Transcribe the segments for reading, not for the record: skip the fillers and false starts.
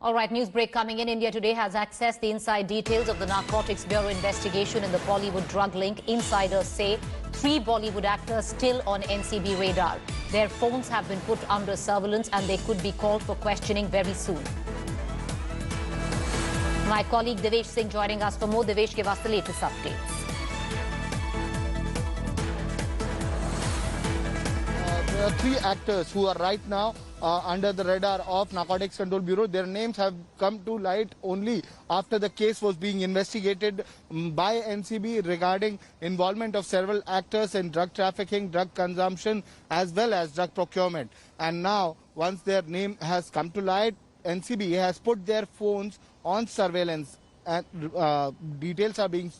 All right, news break coming in. India Today has accessed the inside details of the Narcotics Bureau investigation in the Bollywood drug link. Insiders say 3 Bollywood actors still on NCB radar. Their phones have been put under surveillance and they could be called for questioning very soon. My colleague Devesh Singh joining us for more. Devesh, give us the latest updates. There are 3 actors who are right now under the radar of Narcotics Control Bureau. Their names have come to light only after the case was being investigated by NCB regarding involvement of several actors in drug trafficking, drug consumption as well as drug procurement. And now, once their name has come to light, NCB has put their phones on surveillance and details are being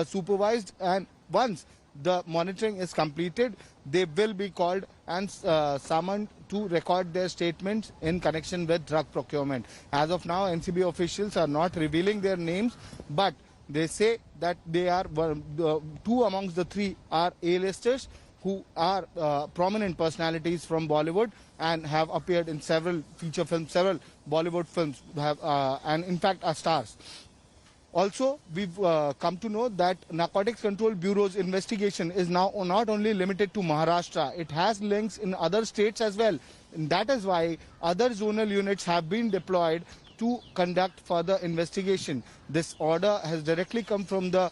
supervised, and once the monitoring is completed, they will be called and summoned to record their statements in connection with drug procurement. As of now, NCB officials are not revealing their names, but they say that they are 2 amongst the 3 are A-listers who are prominent personalities from Bollywood and have appeared in several feature films, several Bollywood films, and in fact are stars. Also, we've come to know that Narcotics Control Bureau's investigation is now not only limited to Maharashtra, it has links in other states as well. And that is why other zonal units have been deployed to conduct further investigation. This order has directly come from the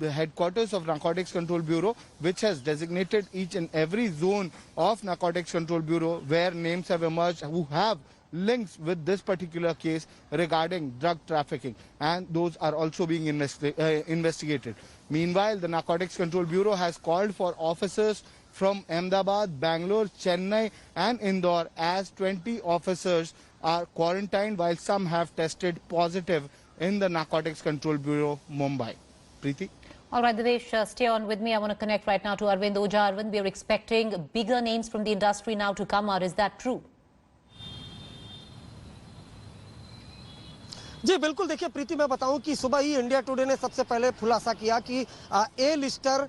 headquarters of Narcotics Control Bureau, which has designated each and every zone of Narcotics Control Bureau where names have emerged who have links with this particular case regarding drug trafficking, and those are also being investigated. Meanwhile, the Narcotics Control Bureau has called for officers from Ahmedabad, Bangalore, Chennai and Indore, as 20 officers are quarantined while some have tested positive in the Narcotics Control Bureau, Mumbai. Preeti? All right, Devesh, stay on with me. I want to connect right now to Arvind Ojha. Arvind, we are expecting bigger names from the industry now to come out. Is that true? जी बिल्कुल, देखिए प्रीति, मैं बताऊं कि सुबह ही India today ने सबसे पहले खुलासा किया कि ए लिस्टर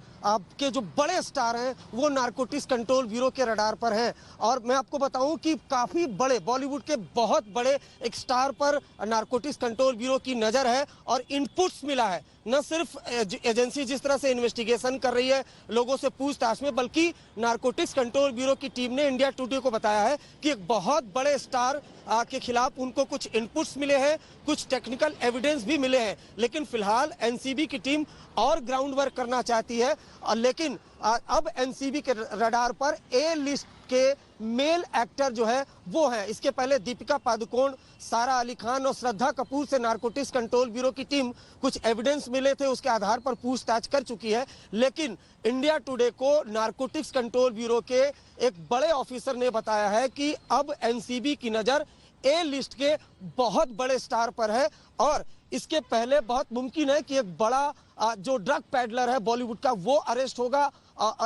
के जो बड़े स्टार हैं वो नारकोटिक्स कंट्रोल ब्यूरो के रडार पर हैं। और मैं आपको बताऊं कि काफी बड़े बॉलीवुड के बहुत बड़े एक स्टार पर नारकोटिक्स कंट्रोल ब्यूरो की नजर है और इनपुट्स मिला है। न सिर्फ एजेंसी जिस तरह से इन्वेस्टिगेशन कर रही है लोगों से पूछताछ में, बल्कि नारकोटिक्स कंट्रोल ब्यूरो की टीम ने इंडिया टुडे को बताया है कि एक बहुत बड़े स्टार के खिलाफ उनको कुछ इनपुट्स मिले हैं, कुछ टेक्निकल एविडेंस भी मिले हैं। लेकिन फिलहाल एनसीबी की टीम और ग्राउंड वर्क करना चाहती है, लेकिन अब एनसीबी के रडार पर ए लिस्ट के मेल एक्टर जो है वो है। इसके पहले दीपिका पादुकोण, सारा अली खान और श्रद्धा कपूर से नारकोटिक्स कंट्रोल ब्यूरो की टीम कुछ एविडेंस मिले थे, उसके आधार पर पूछताछ कर चुकी है। लेकिन इंडिया टुडे को नारकोटिक्स कंट्रोल ब्यूरो के एक बड़े ऑफिसर ने बताया है कि अब एनसीबी की नजर ए लिस्ट के बहुत बड़े स्टार पर है और इसके पहले बहुत मुमकिन है कि एक बड़ा जो ड्रग पैडलर है बॉलीवुड का वो अरेस्ट होगा।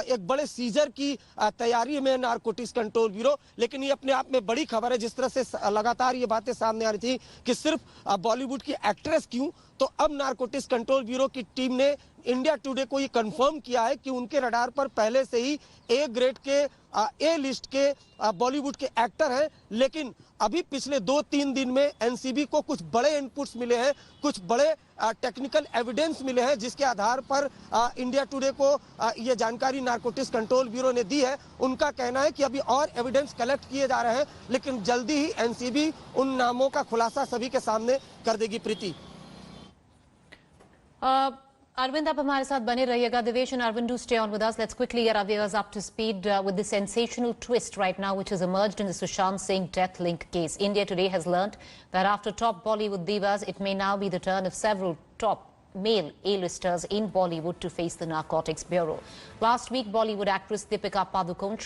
एक बड़े सीजर की तैयारी में नारकोटिक्स कंट्रोल ब्यूरो। लेकिन ये अपने आप में बड़ी खबर है, जिस तरह से लगातार ये बातें सामने आ रही थी कि सिर्फ बॉलीवुड की एक्ट्रेस क्यों, तो अब नारकोटिक्स कंट्रोल ब्यूरो की टीम ने इंडिया टुडे को ये कंफर्म किया है कि उनके रडार पर पहले से ही ए ग्रेड के ए लिस्ट के बॉलीवुड के एक्टर हैं। लेकिन अभी पिछले 2-3 दिन में एनसीबी को कुछ बड़े इनपुट्स मिले हैं, कुछ बड़े टेक्निकल एविडेंस मिले हैं, जिसके आधार पर इंडिया टुडे को ये जानकारी नारकोटिक्स कंट्रोल ब्यूरो ने दी है। उनका कहना है कि अभी और एविडेंस कलेक्ट किए जा रहे हैं, लेकिन जल्दी ही एनसीबी उन नामों का खुलासा सभी के सामने कर देगी। प्रीति, Arvind, आप हमारे साथ बने रहिएगा. Devesh and Arvind, do stay on with us. Let's quickly get our viewers up to speed with the sensational twist right now which has emerged in the Sushant Singh death link case. India Today has learnt that after top Bollywood divas, it may now be the turn of several top male A-listers in Bollywood to face the Narcotics Bureau. Last week, Bollywood actress Deepika Padukone